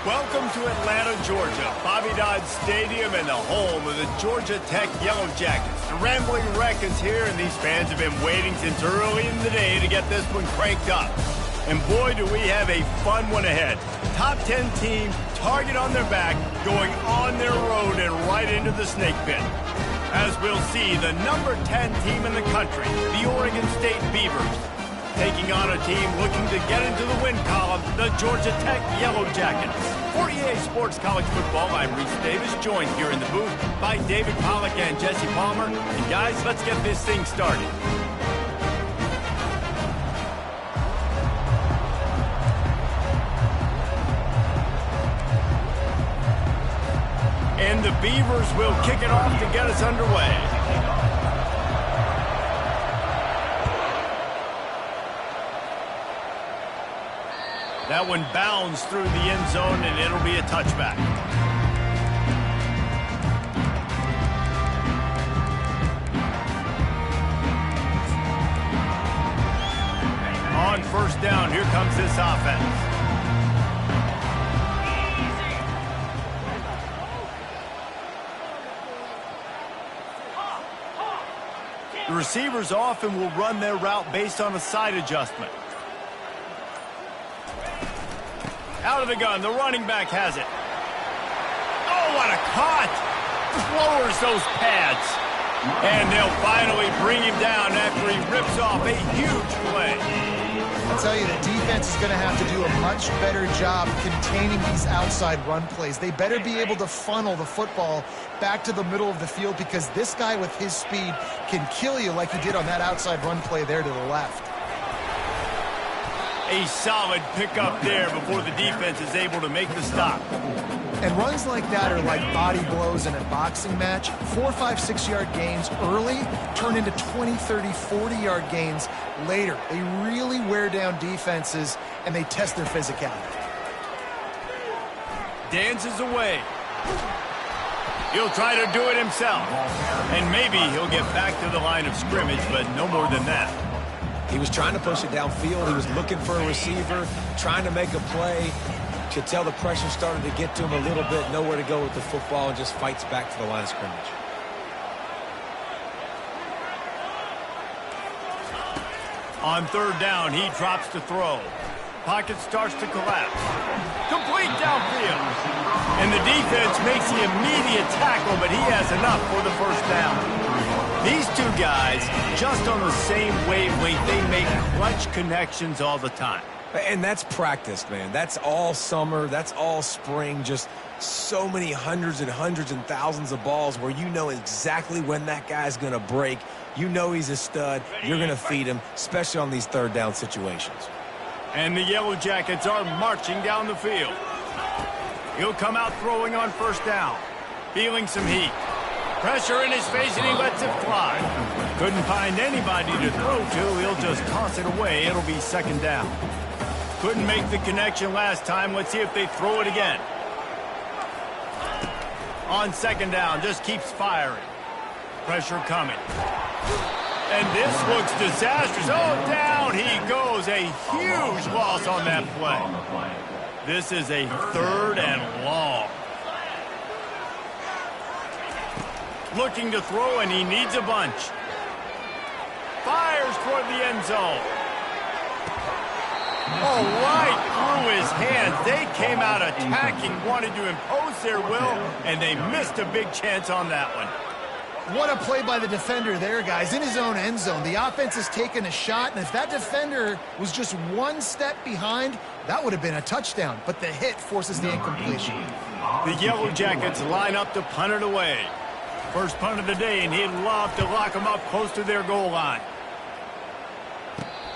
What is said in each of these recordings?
Welcome to Atlanta, Georgia, Bobby Dodd Stadium and the home of the Georgia Tech Yellow Jackets. The Rambling Wreck is here, and these fans have been waiting since early in the day to get this one cranked up. And boy, do we have a fun one ahead. Top 10 team, target on their back, going on their road and right into the snake pit. As we'll see, the number 10 team in the country, the Oregon State Beavers, taking on a team looking to get into the win column, the Georgia Tech Yellow Jackets. For EA Sports College Football, I'm Reese Davis, joined here in the booth by David Pollack and Jesse Palmer. And guys, let's get this thing started. And the Beavers will kick it off to get us underway. That one bounds through the end zone, and it'll be a touchback. On first down, here comes this offense. The receivers often will run their route based on a side adjustment. Out of the gun, the running back has it. Oh, what a cut! Lowers those pads. And they'll finally bring him down after he rips off a huge play. I'll tell you, the defense is going to have to do a much better job containing these outside run plays. They better be able to funnel the football back to the middle of the field, because this guy with his speed can kill you like he did on that outside run play there to the left. A solid pickup there before the defense is able to make the stop. And runs like that are like body blows in a boxing match. 4, 5, 6-yard gains early turn into 20, 30, 40-yard gains later. They really wear down defenses, and they test their physicality. Dances away. He'll try to do it himself. And maybe he'll get back to the line of scrimmage, but no more than that. He was trying to push it downfield. He was looking for a receiver, trying to make a play. Could tell the pressure started to get to him a little bit, nowhere to go with the football, and just fights back to the line of scrimmage. On third down, he drops to throw. Pocket starts to collapse. Complete downfield. And the defense makes the immediate tackle, but he has enough for the first down. These two guys, just on the same wavelength, they make clutch connections all the time. And that's practice, man. That's all summer. That's all spring. Just so many hundreds and thousands of balls where you know exactly when that guy's going to break. You know he's a stud. You're going to feed him, especially on these third down situations. And the Yellow Jackets are marching down the field. He'll come out throwing on first down, feeling some heat. Pressure in his face, and he lets it fly. Couldn't find anybody to throw to. He'll just toss it away. It'll be second down. Couldn't make the connection last time. Let's see if they throw it again. On second down, just keeps firing. Pressure coming. And this looks disastrous. Oh, down he goes. A huge loss on that play. This is a third and long. Looking to throw, and he needs a bunch. Fires toward the end zone. Oh, right through his hands. They came out attacking, wanted to impose their will, and they missed a big chance on that one. What a play by the defender there, guys. In his own end zone, the offense has taken a shot, and if that defender was just one step behind, that would have been a touchdown. But the hit forces the incompletion. The Yellow Jackets line up to punt it away. First punt of the day, and he'd love to lock them up close to their goal line.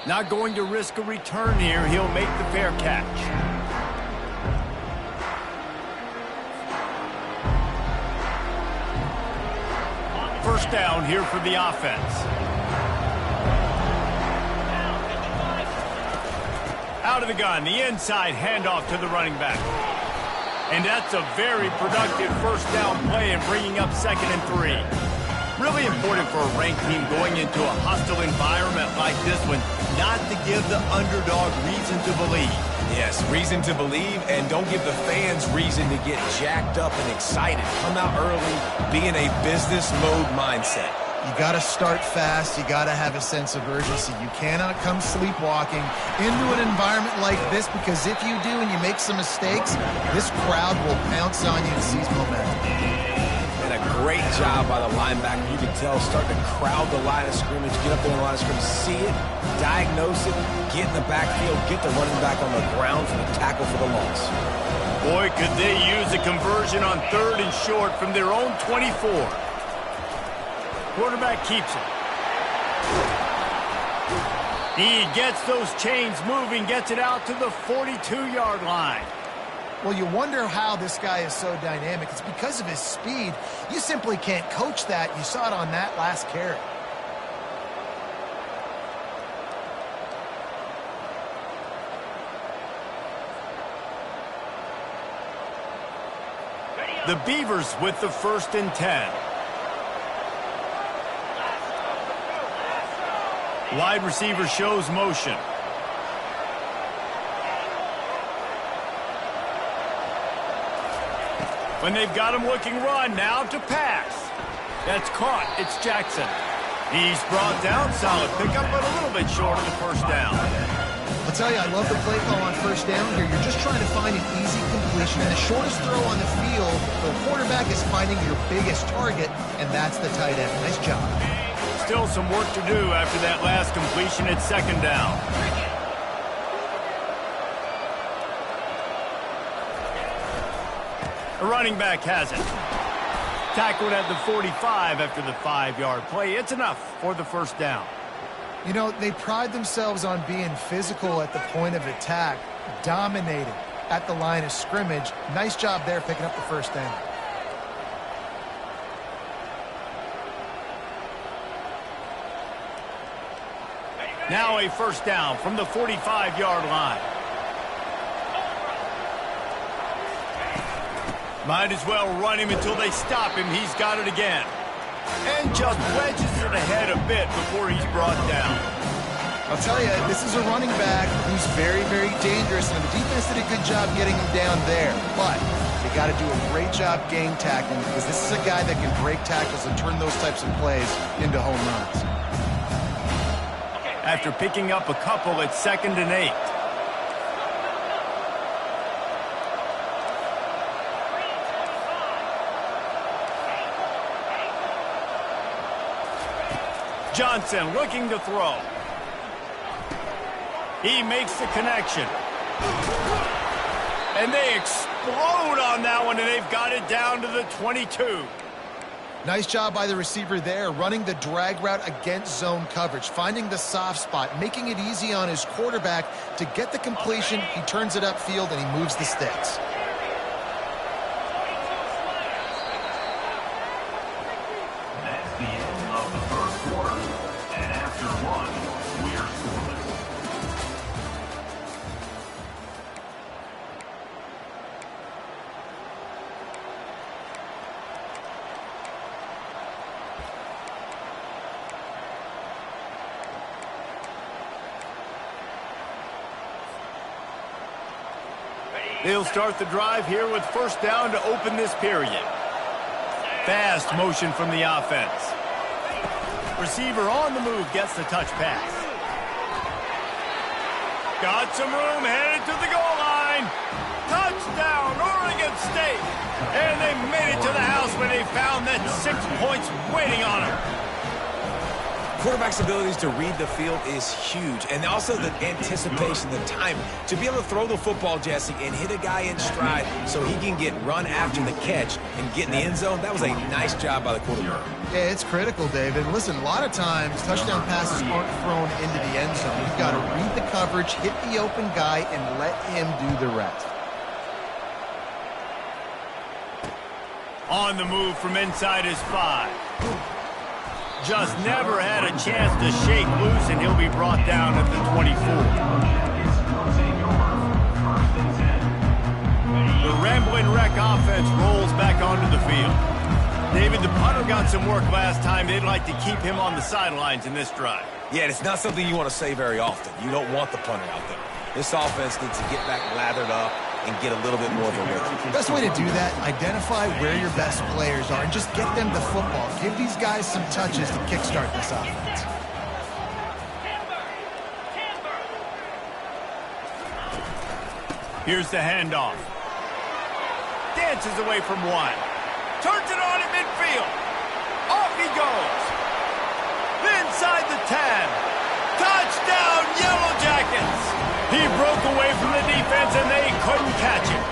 Not going to risk a return here. He'll make the fair catch. First down here for the offense. Out of the gun, the inside handoff to the running back. And that's a very productive first down play and bringing up 2nd and 3. Really important for a ranked team going into a hostile environment like this one, not to give the underdog reason to believe. Yes, reason to believe, and don't give the fans reason to get jacked up and excited. Come out early, be in a business mode mindset. You got to start fast. You got to have a sense of urgency. You cannot come sleepwalking into an environment like this, because if you do and you make some mistakes, this crowd will pounce on you and seize momentum. And a great job by the linebacker. You can tell, starting to crowd the line of scrimmage, get up there in the line of scrimmage, see it, diagnose it, get in the backfield, get the running back on the ground for the tackle for the loss. Boy, could they use a conversion on 3rd and short from their own 24. Quarterback keeps it. He gets those chains moving, gets it out to the 42-yard line. Well, you wonder how this guy is so dynamic. It's because of his speed. You simply can't coach that. You saw it on that last carry. The Beavers with the 1st and 10. Wide receiver shows motion. When they've got him looking run, now to pass. That's caught. It's Jackson. He's brought down. Solid pickup, but a little bit short of the 1st down. I'll tell you, I love the play call on 1st down here. You're just trying to find an easy completion. And the shortest throw on the field, the quarterback is finding your biggest target, and that's the tight end. Nice job. Still some work to do after that last completion at 2nd down. The running back has it. Tackled at the 45 after the 5-yard play. It's enough for the 1st down. You know, they pride themselves on being physical at the point of attack, dominating at the line of scrimmage. Nice job there picking up the 1st down. Now a 1st down from the 45-yard line. Might as well run him until they stop him. He's got it again. And just wedges it ahead a bit before he's brought down. I'll tell you, this is a running back who's very, very dangerous, and the defense did a good job getting him down there. But they got to do a great job gang tackling, because this is a guy that can break tackles and turn those types of plays into home runs. After picking up a couple at 2nd and 8. Johnson looking to throw. He makes the connection. And they explode on that one, and they've got it down to the 22. Nice job by the receiver there, running the drag route against zone coverage, finding the soft spot, making it easy on his quarterback to get the completion. He turns it upfield, and he moves the sticks. That's the end of the 1st quarter. And after 1, we're scoreless. They'll start the drive here with 1st down to open this period. Fast motion from the offense. Receiver on the move gets the touch pass. Got some room, headed to the goal line. Touchdown, Oregon State. And they made it to the house when they found that 6 points waiting on them. Quarterback's abilities to read the field is huge, and also the anticipation, the time to be able to throw the football, Jesse, and hit a guy in stride so he can get run after the catch and get in the end zone. That was a nice job by the quarterback. Yeah, it's critical, David. Listen, a lot of times touchdown passes aren't thrown into the end zone. You've got to read the coverage, hit the open guy, and let him do the rest. On the move from inside his 5. Just never had a chance to shake loose, and he'll be brought down at the 24. The Rambling Wreck offense rolls back onto the field. David, the punter got some work last time. They'd like to keep him on the sidelines in this drive. Yeah, and it's not something you want to say very often. You don't want the punter out there. This offense needs to get back lathered up and get a little bit more of a rhythm. Best way to do that, identify where your best players are and just get them the football. Give these guys some touches to kickstart this offense. Here's the handoff. Dances away from one. Turns it on at midfield. Off he goes. Inside the 10. Touchdown, Yellow Jackets. He broke away from the defense and they couldn't catch him.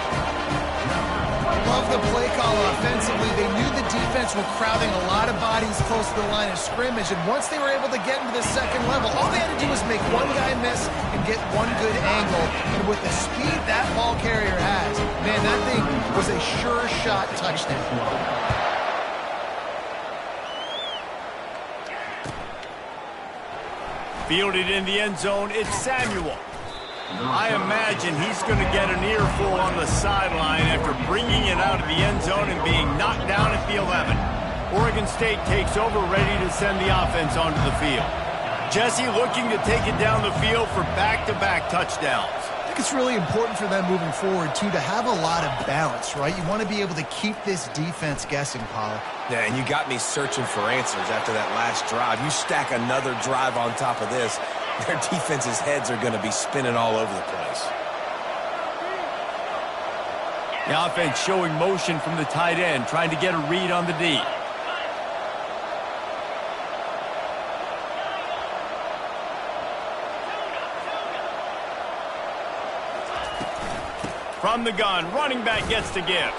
Love the play call offensively. They knew the defense were crowding a lot of bodies close to the line of scrimmage, and once they were able to get into the second level, all they had to do was make one guy miss and get one good angle. And with the speed that ball carrier has, man, that thing was a sure shot touchdown. Fielded in the end zone, it's Samuel. I imagine he's going to get an earful on the sideline after bringing it out of the end zone and being knocked down at the 11. Oregon State takes over, ready to send the offense onto the field. Jesse looking to take it down the field for back-to-back touchdowns. I think it's really important for them moving forward, too, to have a lot of balance, right? You want to be able to keep this defense guessing, Pollock. Yeah, and you got me searching for answers after that last drive. You stack another drive on top of this, their defense's heads are going to be spinning all over the place. The offense showing motion from the tight end, trying to get a read on the D. From the gun, running back gets to give.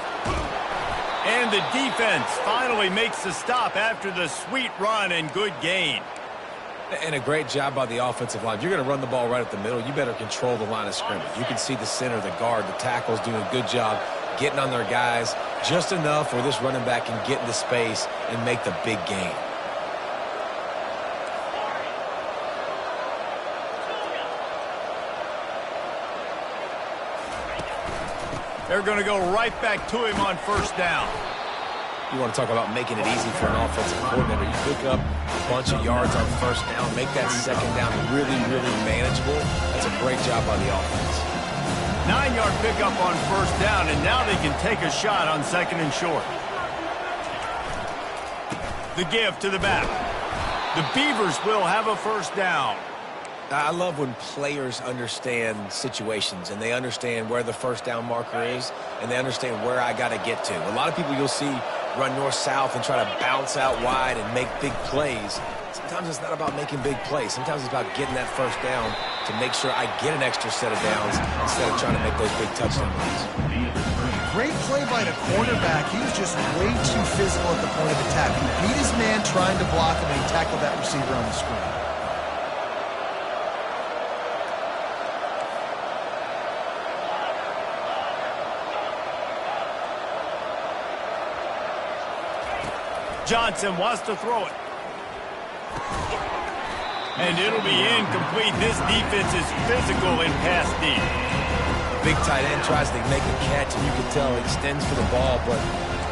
And the defense finally makes the stop after the sweet run and good gain. And a great job by the offensive line. If you're going to run the ball right at the middle, you better control the line of scrimmage. You can see the center, the guard, the tackles doing a good job getting on their guys just enough where this running back can get into space and make the big gain. They're going to go right back to him on first down. You want to talk about making it easy for an offensive coordinator. You pick up a bunch of yards on first down, make that second down really, really manageable. That's a great job by the offense. 9-yard pickup on first down, and now they can take a shot on second and short. The give to the back. The Beavers will have a first down. I love when players understand situations and they understand where the first down marker is and they understand where I got to get to. A lot of people you'll see run north-south and try to bounce out wide and make big plays. Sometimes it's not about making big plays. Sometimes it's about getting that first down to make sure I get an extra set of downs instead of trying to make those big touchdown runs. Great play by the cornerback. He was just way too physical at the point of attack. He beat his man trying to block him, and he tackled that receiver on the screen. Johnson wants to throw it. And it'll be incomplete. This defense is physical in pass deep. Big tight end tries to make a catch, and you can tell he extends for the ball, but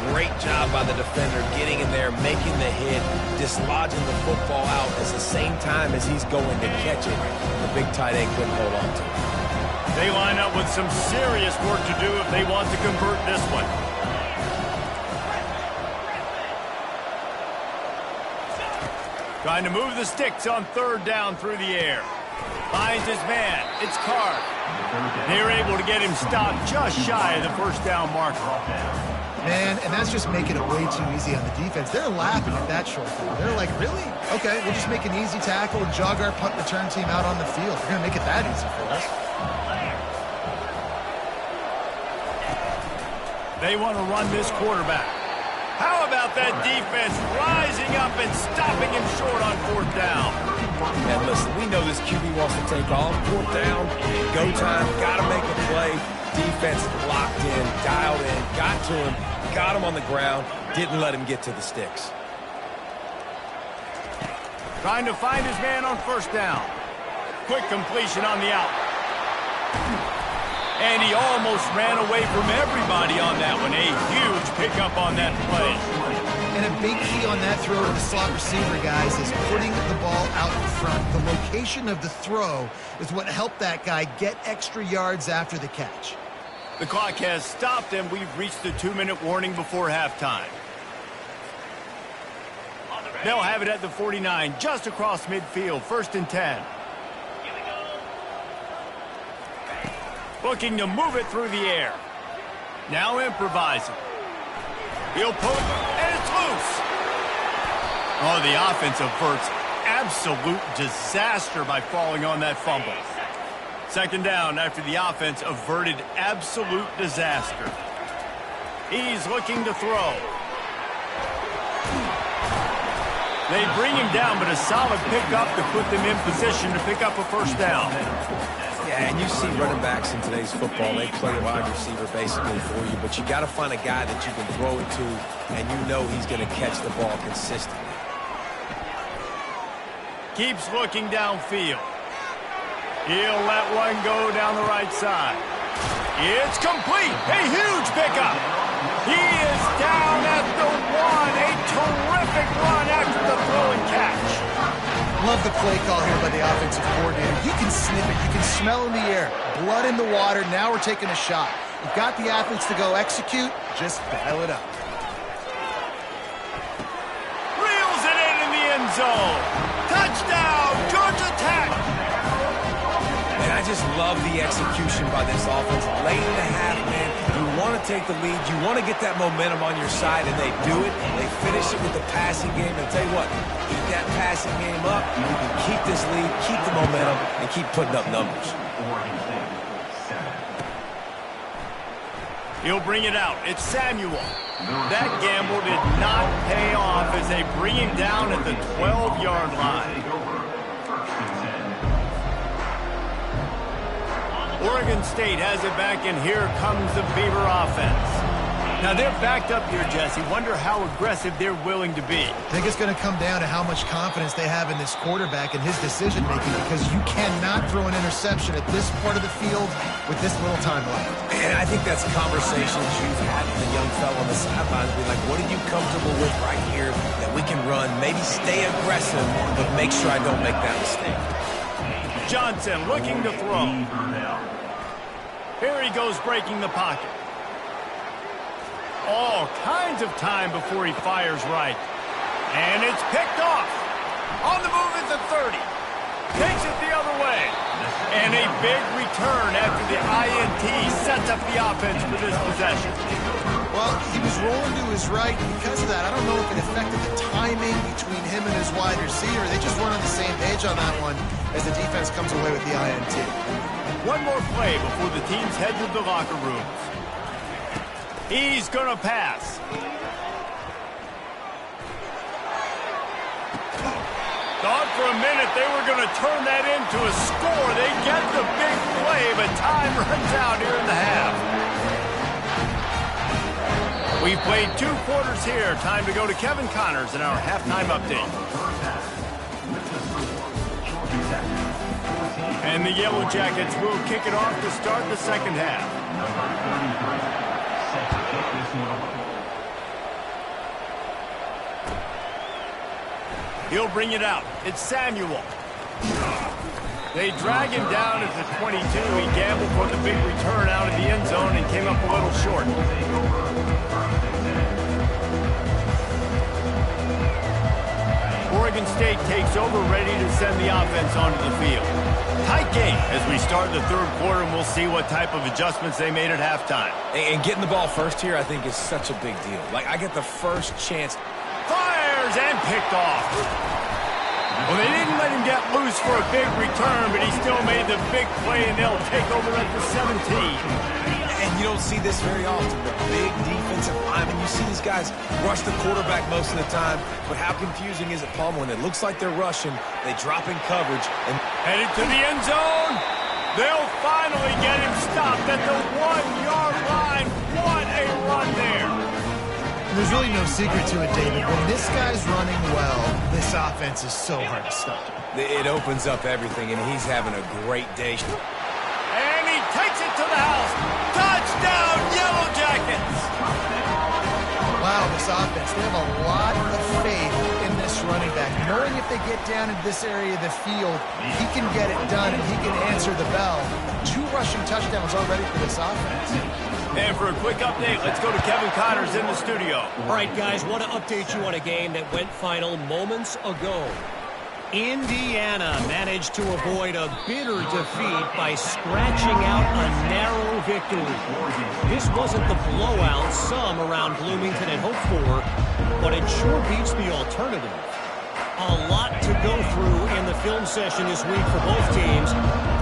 great job by the defender getting in there, making the hit, dislodging the football out at the same time as he's going to catch it. The big tight end couldn't hold on to it. They line up with some serious work to do if they want to convert this one. Trying to move the sticks on third down through the air. Finds his man. It's Carr. They're able to get him stopped just shy of the first down marker. Man, and that's just making it way too easy on the defense. They're laughing at that short throw. They're like, really? Okay, we'll just make an easy tackle and jog our punt return team out on the field. We're going to make it that easy for us. They want to run this quarterback. How about that defense rising up and stopping him short on fourth down? And listen, we know this QB wants to take off. Fourth down, go time, got to make a play. Defense locked in, dialed in, got to him, got him on the ground, didn't let him get to the sticks. Trying to find his man on first down. Quick completion on the out. And he almost ran away from everybody on that one. A huge pickup on that play. And a big key on that throw to the slot receiver, guys, is putting the ball out in front. The location of the throw is what helped that guy get extra yards after the catch. The clock has stopped, and we've reached the 2-minute warning before halftime. They'll have it at the 49, just across midfield, 1st and 10. Looking to move it through the air. Now improvising. He'll pull it, and it's loose. Oh, the offense averts absolute disaster by falling on that fumble. 2nd down after the offense averted absolute disaster. He's looking to throw. They bring him down, but a solid pickup to put them in position to pick up a 1st down. Yeah, and you see running backs in today's football, they play a wide receiver basically for you, but you got to find a guy that you can throw it to, and you know he's going to catch the ball consistently. Keeps looking downfield. He'll let one go down the right side. It's complete. A huge pickup. He is down at the 1. A terrific run after the throw and catch. Love the play call here by the offensive coordinator. You can sniff it. You can smell in the air. Blood in the water. Now we're taking a shot. You've got the athletes to go execute. Just dial it up. Reels it in the end zone. Touchdown, Georgia Tech. And I just love the execution by this offense. Late in the half, man, you want to take the lead. You want to get that momentum on your side, and they do it. They finish it with the passing game. And tell you what, keep that passing game up. You can keep this lead, keep the momentum, and keep putting up numbers. He'll bring it out. It's Samuel. That gamble did not pay off as they bring him down at the 12-yard line. Oregon State has it back, and here comes the Beaver offense. Now, they're backed up here, Jesse. Wonder how aggressive they're willing to be. I think it's going to come down to how much confidence they have in this quarterback and his decision-making, because you cannot throw an interception at this part of the field with this little time left. And I think that's conversations you've had with a young fellow on the sidelines. Be like, what are you comfortable with right here that we can run? Maybe stay aggressive, but make sure I don't make that mistake. Johnson looking to throw. Here he goes, breaking the pocket. All kinds of time before he fires right. And it's picked off. On the move at the 30. Takes it the other way. And a big return after the INT sets up the offense for this possession. Well, he was rolling to his right, and because of that, I don't know if it affected the timing between him and his wide receiver. They just weren't on the same page on that one as the defense comes away with the INT. One more play before the teams head to the locker rooms. He's going to pass. Thought for a minute they were going to turn that into a score. They get the big play, but time runs out here in the half. We've played 2 quarters here. Time to go to Kevin Connors in our halftime update. And the Yellow Jackets will kick it off to start the second half. He'll bring it out. It's Samuel. They drag him down at the 22. He gambled for the big return out of the end zone and came up a little short. Oregon State takes over, ready to send the offense onto the field. Tight game as we start the 3rd quarter, and we'll see what type of adjustments they made at halftime. And getting the ball first here, I think, is such a big deal. Like, I get the first chance. Fires and picked off. Well, they didn't let him get loose for a big return, but he still made the big play, and they'll take over at the 17. And you don't see this very often, the big defensive linemen. You see these guys rush the quarterback most of the time, but how confusing is it, Palmer, when it looks like they're rushing, they drop in coverage. And headed to the end zone. They'll finally get him stopped at the 1-yard line. What a run there. There's really no secret to it, David. When this guy's running well, this offense is so hard to stop. It opens up everything, and he's having a great day. And he takes it to the house. Touchdown, Yellow Jackets! Wow, the this offense. They have a lot of faith in this running back, knowing if they get down into this area of the field, he can get it done and he can answer the bell. 2 rushing touchdowns already for this offense. And for a quick update, let's go to Kevin Connors in the studio. All right, guys, want to update you on a game that went final moments ago. Indiana managed to avoid a bitter defeat by scratching out a narrow victory. This wasn't the blowout some around Bloomington had hoped for, but it sure beats the alternative. A lot to go through in the film session this week for both teams,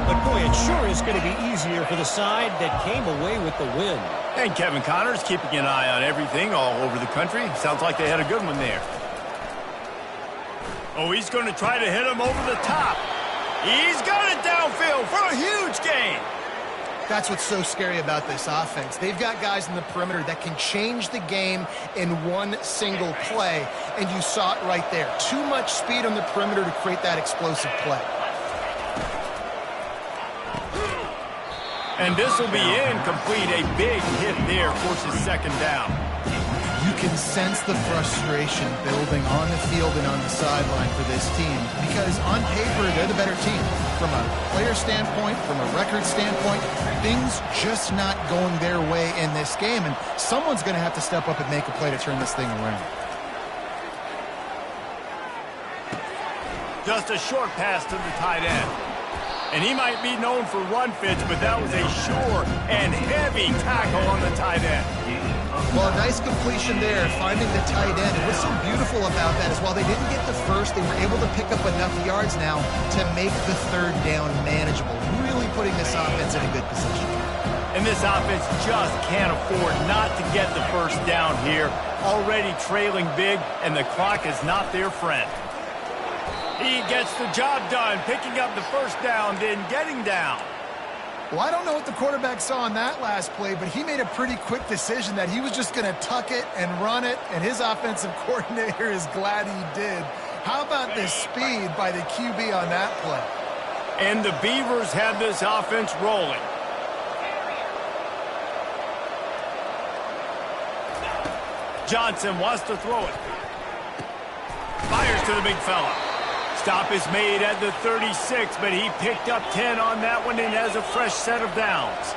but boy, it sure is going to be easier for the side that came away with the win. And Kevin Connors keeping an eye on everything all over the country. Sounds like they had a good one there. Oh, he's going to try to hit him over the top. He's got it downfield for a huge gain. That's what's so scary about this offense. They've got guys in the perimeter that can change the game in one single play, and you saw it right there. Too much speed on the perimeter to create that explosive play. And this will be incomplete. A big hit there forces second down. You can sense the frustration building on the field and on the sideline for this team because on paper, they're the better team. From a player standpoint, from a record standpoint, things just not going their way in this game, and someone's going to have to step up and make a play to turn this thing around. Just a short pass to the tight end. And he might be known for run fits, but that was a sure and heavy tackle on the tight end. Well, a nice completion there, finding the tight end. And what's so beautiful about that is while they didn't get the first, they were able to pick up enough yards now to make the third down manageable, really putting this offense in a good position. And this offense just can't afford not to get the first down here. Already trailing big, and the clock is not their friend. He gets the job done, picking up the first down, then getting down. Well, I don't know what the quarterback saw on that last play, but he made a pretty quick decision that he was just going to tuck it and run it, and his offensive coordinator is glad he did. How about the speed by the QB on that play? And the Beavers have this offense rolling. Johnson wants to throw it. Fires to the big fella. Stop is made at the 36, but he picked up 10 on that one and has a fresh set of downs.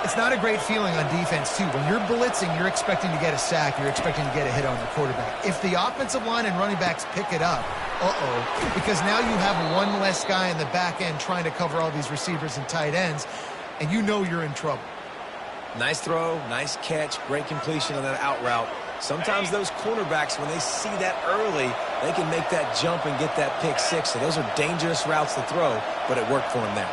It's not a great feeling on defense, too. When you're blitzing, you're expecting to get a sack. You're expecting to get a hit on the quarterback. If the offensive line and running backs pick it up, because now you have one less guy in the back end trying to cover all these receivers and tight ends, and you know you're in trouble. Nice throw, nice catch, great completion on that out route. Sometimes those cornerbacks, when they see that early, they can make that jump and get that pick six. So those are dangerous routes to throw, but it worked for him there.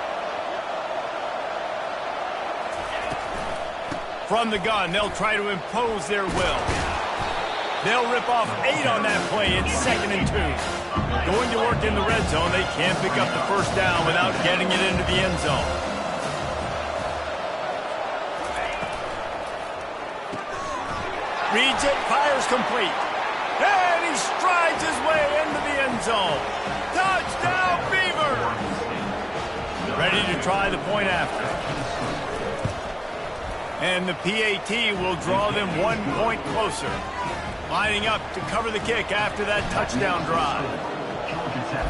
From the gun, they'll try to impose their will. They'll rip off 8 on that play. It's 2nd and 2. Going to work in the red zone, they can't pick up the first down without getting it into the end zone. Reads it, fires complete. And he strides his way into the end zone. Touchdown, Beavers! Ready to try the point after. And the PAT will draw them 1 point closer. Lining up to cover the kick after that touchdown drive. Georgia Tech,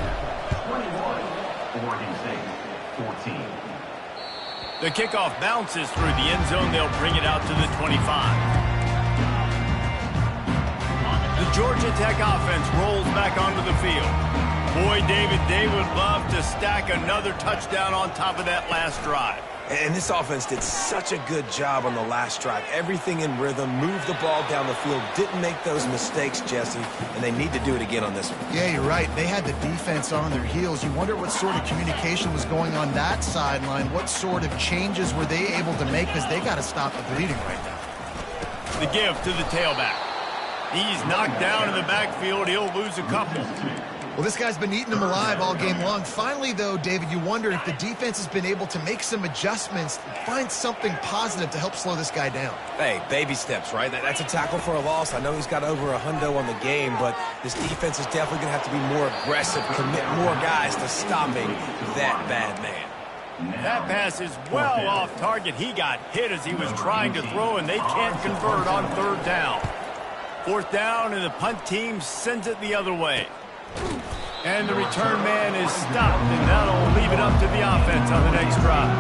21. Oregon State, 14. The kickoff bounces through the end zone. They'll bring it out to the 25. The Georgia Tech offense rolls back onto the field. Boy, David, they would love to stack another touchdown on top of that last drive. And this offense did such a good job on the last drive. Everything in rhythm, moved the ball down the field, didn't make those mistakes, Jesse, and they need to do it again on this one. Yeah, you're right. They had the defense on their heels. You wonder what sort of communication was going on that sideline. What sort of changes were they able to make because they got to stop the bleeding right now. The give to the tailback. He's knocked down in the backfield. He'll lose a couple. Well, this guy's been eating them alive all game long. Finally, though, David, you wonder if the defense has been able to make some adjustments, find something positive to help slow this guy down. Hey, baby steps, right? That's a tackle for a loss. I know he's got over $100 on the game, but this defense is definitely going to have to be more aggressive, commit more guys to stopping that bad man. That pass is well off target. He got hit as he was trying to throw, and they can't convert on 3rd down. 4th down, and the punt team sends it the other way. And the return man is stopped, and that'll leave it up to the offense on the next drive.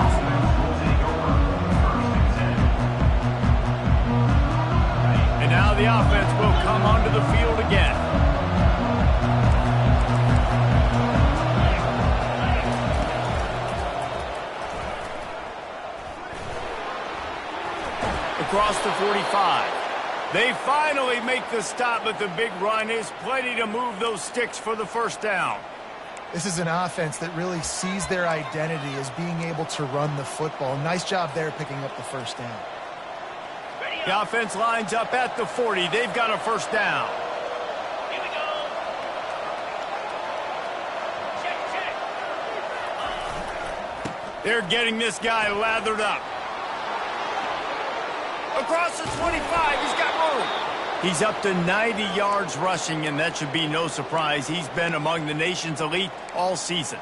And now the offense will come onto the field again. Across the 45. They finally make the stop, but the big run is plenty to move those sticks for the 1st down. This is an offense that really sees their identity as being able to run the football. Nice job there picking up the 1st down. The offense lines up at the 40. They've got a 1st down. Here we go. Check. They're getting this guy lathered up. Across the 25, he's got room. He's up to 90 yards rushing, and that should be no surprise. He's been among the nation's elite all season.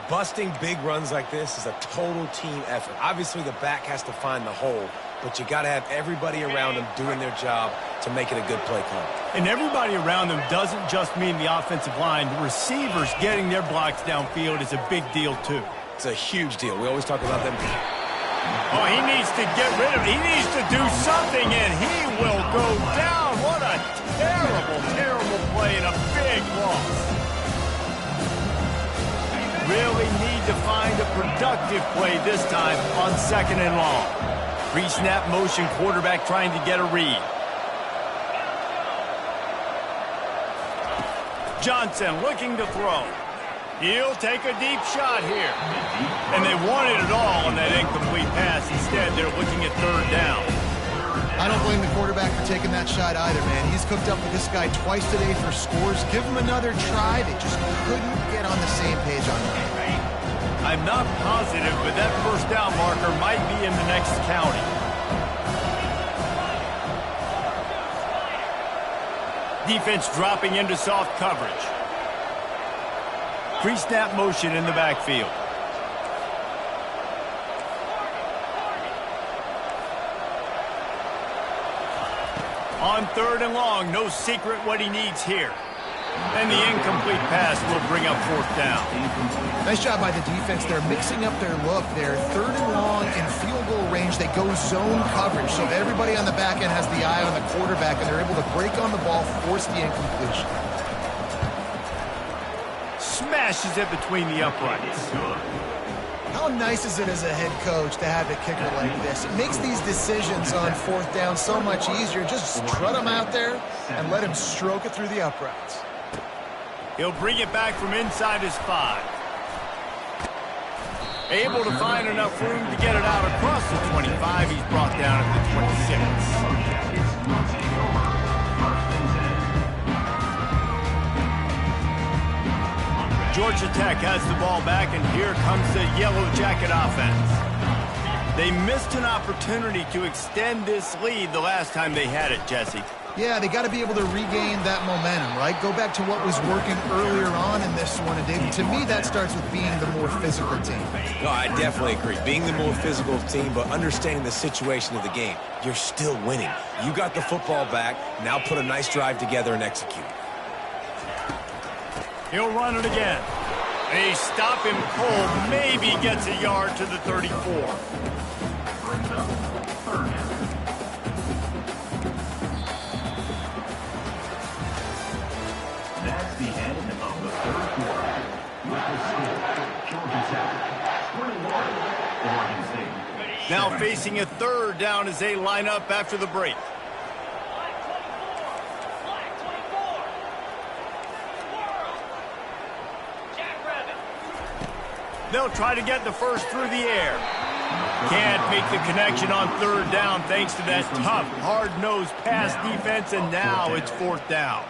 Busting big runs like this is a total team effort. Obviously, the back has to find the hole, but you got to have everybody around him doing their job to make it a good play call. And everybody around them doesn't just mean the offensive line. The receivers getting their blocks downfield is a big deal, too. It's a huge deal. We always talk about them. Oh, he needs to get rid of it. He needs to do something, and he will go down. What a terrible, terrible play and a big loss. Really need to find a productive play this time on 2nd and long. Pre-snap motion, quarterback trying to get a read. Johnson looking to throw. He'll take a deep shot here. And they wanted it all on that incomplete pass. Instead, they're looking at 3rd down. I don't blame the quarterback for taking that shot either, man. He's cooked up with this guy twice today for scores. Give him another try. They just couldn't get on the same page on that. I'm not positive, but that 1st down marker might be in the next county. Defense dropping into soft coverage. Pre-snap motion in the backfield. On 3rd and long, no secret what he needs here. And the incomplete pass will bring up 4th down. Nice job by the defense. They're mixing up their look. They're 3rd and long in field goal range. They go zone coverage, so everybody on the back end has the eye on the quarterback, and they're able to break on the ball, force the incompletion. Smashes it between the uprights. How nice is it as a head coach to have a kicker like this? It makes these decisions on 4th down so much easier. Just strut him out there and let him stroke it through the uprights. He'll bring it back from inside his 5. Able to find enough room to get it out across the 25. He's brought down at the 26. Georgia Tech has the ball back, and here comes the Yellow Jacket offense. They missed an opportunity to extend this lead the last time they had it, Jesse. Yeah, they got to be able to regain that momentum, right? Go back to what was working earlier on in this one. And David, to me, that starts with being the more physical team. No, I definitely agree. Being the more physical team, but understanding the situation of the game. You're still winning. You got the football back. Now put a nice drive together and execute. He'll run it again. They stop him cold. Maybe gets a yard to the 34. That's the end of the 3rd quarter. With the score, Georgia Tech 21, Oregon State. Now facing a 3rd down as they line up after the break. They'll try to get the first through the air. Can't make the connection on 3rd down thanks to that tough, hard-nosed pass defense, and now it's 4th down.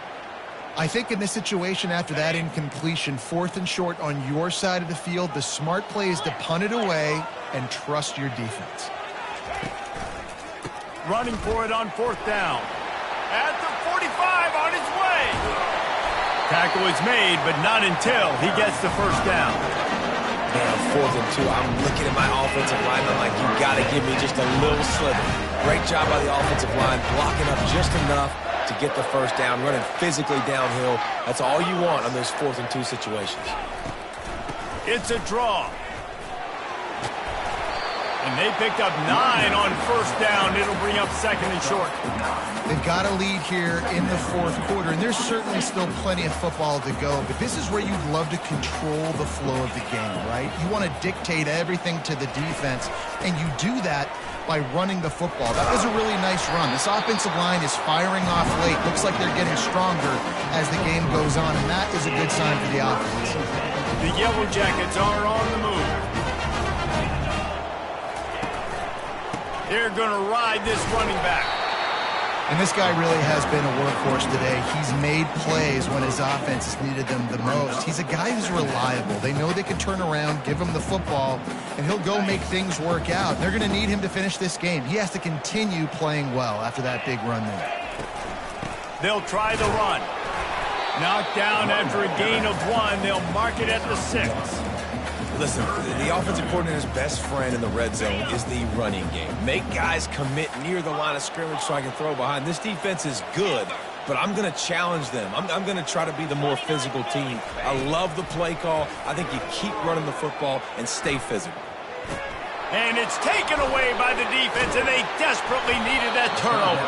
I think in this situation, after that incompletion, 4th and short on your side of the field, the smart play is to punt it away and trust your defense. Running for it on 4th down. At the 45 on his way. Tackle is made, but not until he gets the 1st down. Man, 4th and 2, I'm looking at my offensive lineman like, you got to give me just a little slither. Great job by the offensive line, blocking up just enough, to get the first down, running physically downhill. That's all you want on those 4th and 2 situations. It's a draw. And they picked up 9 on first down. It'll bring up 2nd and short. They've got a lead here in the 4th quarter, and there's certainly still plenty of football to go, but this is where you'd love to control the flow of the game, right? You want to dictate everything to the defense, and you do that by running the football. That was a really nice run. This offensive line is firing off late. Looks like they're getting stronger as the game goes on, and that is a good sign for the offense. The Yellow Jackets are on the move. They're going to ride this running back. And this guy really has been a workhorse today. He's made plays when his offense has needed them the most. He's a guy who's reliable. They know they can turn around, give him the football, and he'll go make things work out. They're going to need him to finish this game. He has to continue playing well after that big run there. They'll try the run. Knocked down after a gain of 1. They'll mark it at the 6. Listen, the offensive coordinator's best friend in the red zone is the running game. Make guys commit near the line of scrimmage so I can throw behind. This defense is good, but I'm going to challenge them. I'm going to try to be the more physical team. I love the play call. I think you keep running the football and stay physical. And it's taken away by the defense, and they desperately needed that turnover.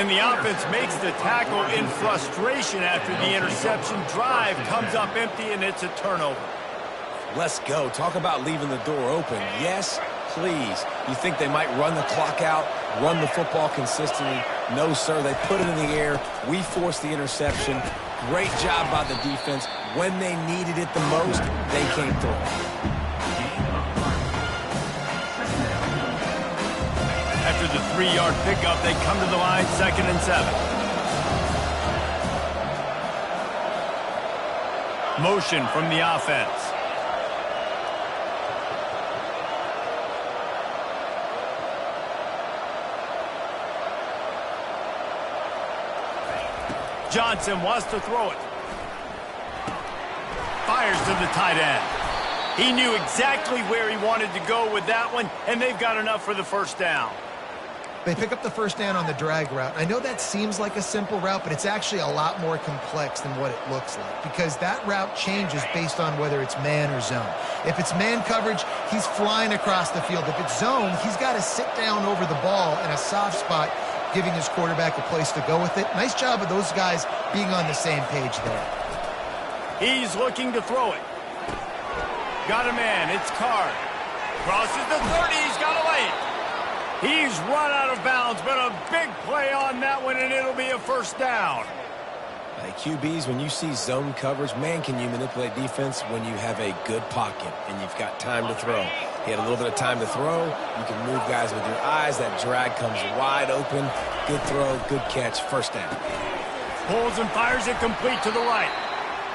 And the offense makes the tackle in frustration after the interception. Drive comes up empty, and it's a turnover. Let's go. Talk about leaving the door open. Yes, please. You think they might run the clock out, run the football consistently? No, sir. They put it in the air. We forced the interception. Great job by the defense. When they needed it the most, they came through. After the 3-yard pickup, they come to the line, 2nd and 7. Motion from the offense. Johnson wants to throw it. Fires to the tight end. He knew exactly where he wanted to go with that one, and they've got enough for the first down. They pick up the first down on the drag route. I know that seems like a simple route, but it's actually a lot more complex than what it looks like because that route changes based on whether it's man or zone. If it's man coverage, he's flying across the field. If it's zone, he's got to sit down over the ball in a soft spot, giving his quarterback a place to go with it. Nice job of those guys being on the same page there. He's looking to throw it. Got a man. It's Card. Crosses the 30. He's got a lane. He's run out of bounds, but a big play on that one, and it'll be a first down. Hey, QBs, when you see zone coverage, man, can you manipulate defense when you have a good pocket and you've got time to throw. He had a little bit of time to throw. You can move guys with your eyes. That drag comes wide open. Good throw, good catch, first down. Pulls and fires it complete to the right.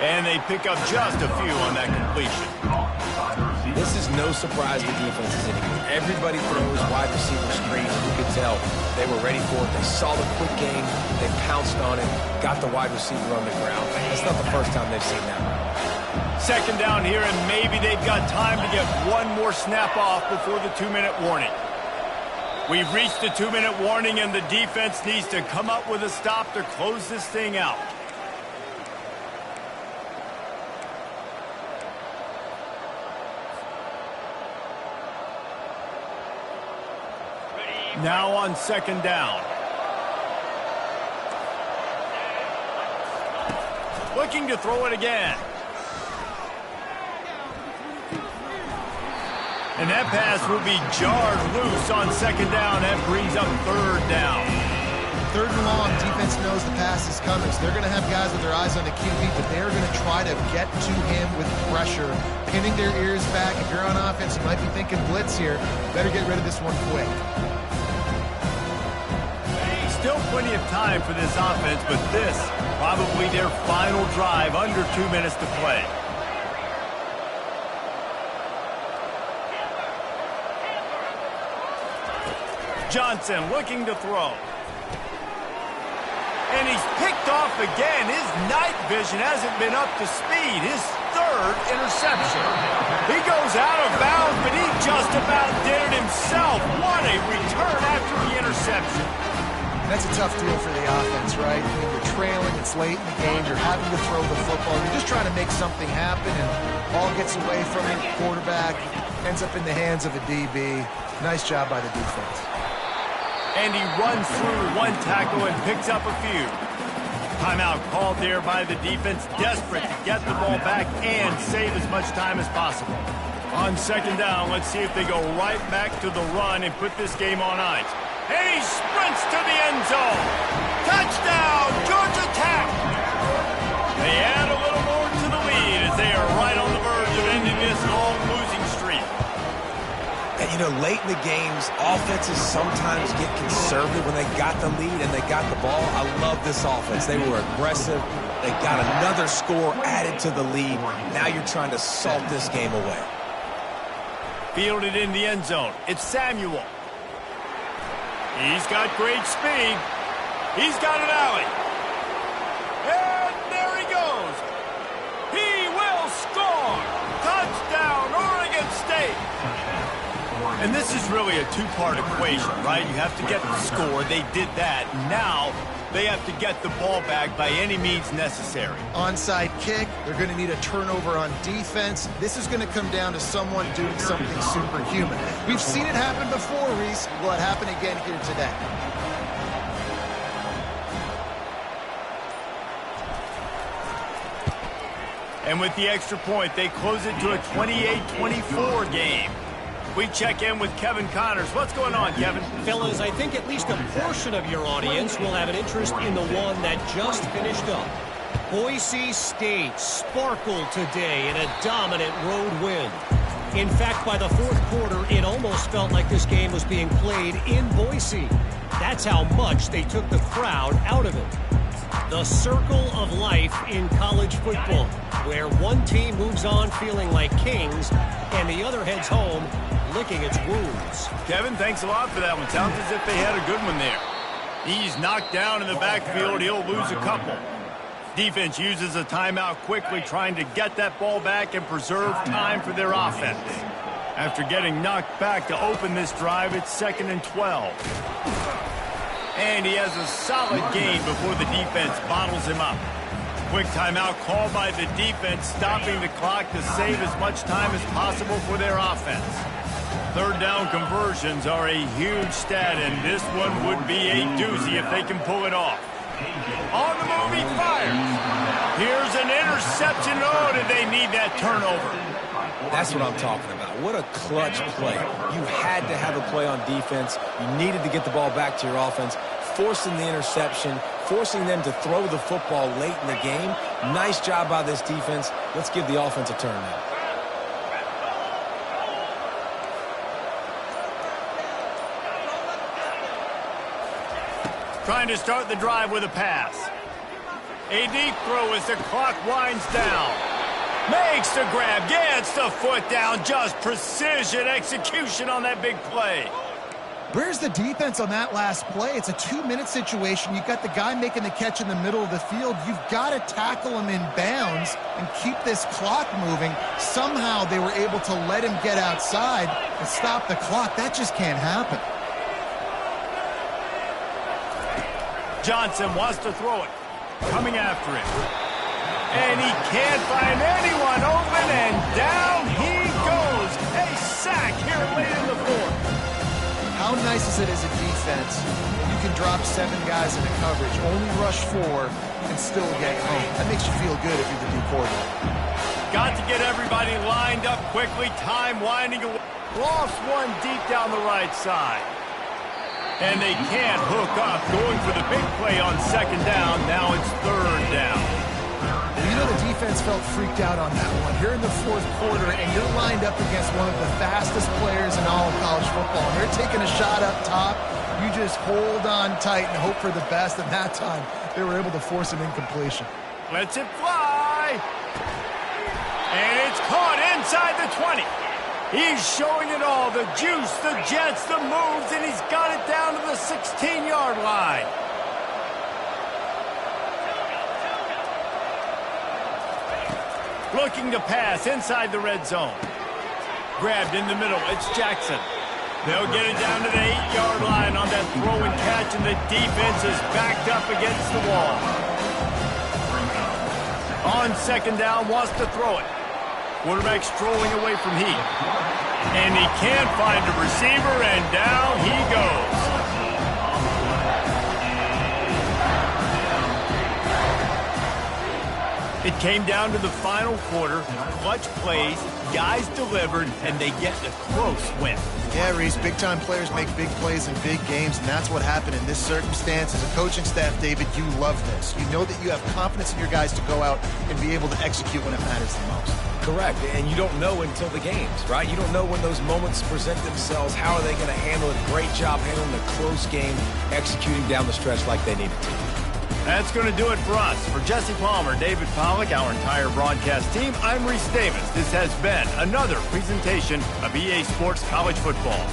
And they pick up just a few on that completion. This is no surprise the defense is hitting. Everybody throws wide receiver screens. You could tell they were ready for it. They saw the quick game. They pounced on it, got the wide receiver on the ground. That's not the first time they've seen that. 2nd down here, and maybe they've got time to get one more snap off before the 2-minute warning. We've reached the 2-minute warning, and the defense needs to come up with a stop to close this thing out. Now on 2nd down. Looking to throw it again. And that pass will be jarred loose on 2nd down. That brings up 3rd down. 3rd and long, defense knows the pass is coming, so they're going to have guys with their eyes on the QB, but they're going to try to get to him with pressure, pinning their ears back. If you're on offense, you might be thinking blitz here. Better get rid of this one quick. Still plenty of time for this offense, but this probably their final drive, under 2 minutes to play. Johnson looking to throw. And he's picked off again. His night vision hasn't been up to speed. His 3rd interception. He goes out of bounds, but he just about did it himself. What a return after the interception. That's a tough deal for the offense, right? I mean, you're trailing, it's late in the game, you're having to throw the football, you're just trying to make something happen, and ball gets away from your quarterback, ends up in the hands of a DB. Nice job by the defense. And he runs through one tackle and picks up a few. Timeout called there by the defense, desperate to get the ball back and save as much time as possible. On second down, let's see if they go right back to the run and put this game on ice. And he sprints to the end zone. Touchdown, Georgia Tech! They add a little more to the lead as they are right on the verge of ending this long losing streak. And, you know, late in the games, offenses sometimes get conservative when they got the lead and they got the ball. I love this offense. They were aggressive. They got another score added to the lead. Now you're trying to salt this game away. Fielded in the end zone. It's Samuel. He's got great speed. He's got an alley. And there he goes. He will score. Touchdown, Oregon State. And this is really a two-part equation, right? You have to get the score. They did that. Now they have to get the ball back by any means necessary. Onside kick. They're going to need a turnover on defense. This is going to come down to someone doing something superhuman. We've seen it happen before, Reese. Will it happen again here today? And with the extra point, they close it to a 28-24 game. We check in with Kevin Connors. What's going on, Kevin? Fellas, I think at least a portion of your audience will have an interest in the one that just finished up. Boise State sparkled today in a dominant road win. In fact, by the fourth quarter, it almost felt like this game was being played in Boise. That's how much they took the crowd out of it. The circle of life in college football, where one team moves on feeling like kings and the other heads home licking its wounds. Kevin, thanks a lot for that one. Sounds as if they had a good one there. He's knocked down in the backfield. He'll lose a couple. Defense uses a timeout quickly, trying to get that ball back and preserve time for their offense. After getting knocked back to open this drive, it's 2nd and 12. And he has a solid gain before the defense bottles him up. Quick timeout called by the defense, stopping the clock to save as much time as possible for their offense. Third down conversions are a huge stat, and this one would be a doozy if they can pull it off. On the move, he fires. Here's an interception. Oh, did they need that turnover? That's what I'm talking about. What a clutch play. You had to have a play on defense. You needed to get the ball back to your offense, forcing the interception, forcing them to throw the football late in the game. Nice job by this defense. Let's give the offense a turn now. Trying to start the drive with a pass. A deep throw as the clock winds down. Makes the grab, gets the foot down. Just precision execution on that big play. Where's the defense on that last play? It's a 2-minute situation. You've got the guy making the catch in the middle of the field. You've got to tackle him in bounds and keep this clock moving. Somehow they were able to let him get outside and stop the clock. That just can't happen. Johnson wants to throw it. Coming after him. And he can't find anyone open, and down he goes. A sack here late in the fourth. How nice is it as a defense? You can drop 7 guys into coverage, only rush 4, and still get home. That makes you feel good if you're the D coordinator. Got to get everybody lined up quickly. Time winding away. Lost one deep down the right side. And they can't hook up. Going for the big play on 2nd down. Now it's 3rd down. You know the defense felt freaked out on that one. You're in the 4th quarter, and you're lined up against one of the fastest players in all of college football. And they're taking a shot up top. You just hold on tight and hope for the best. And that time, they were able to force an incompletion. Lets it fly. And it's caught inside the 20. He's showing it all, the juice, the jets, the moves, and he's got it down to the 16-yard line. Looking to pass inside the red zone. Grabbed in the middle, it's Jackson. They'll get it down to the 8-yard line on that throw and catch, and the defense is backed up against the wall. On second down, wants to throw it. Quarterback strolling away from heat. And he can't find a receiver, and down he goes. It came down to the final quarter. Clutch plays, guys delivered, and they get the close win. Yeah, Reese, big-time players make big plays in big games, and that's what happened in this circumstance. As a coaching staff, David, you love this. You know that you have confidence in your guys to go out and be able to execute when it matters the most. Correct, and you don't know until the games, right? You don't know when those moments present themselves. How are they going to handle it? Great job handling the close game, executing down the stretch like they needed to. That's going to do it for us. For Jesse Palmer, David Pollack, our entire broadcast team, I'm Reese Davis. This has been another presentation of EA Sports College Football.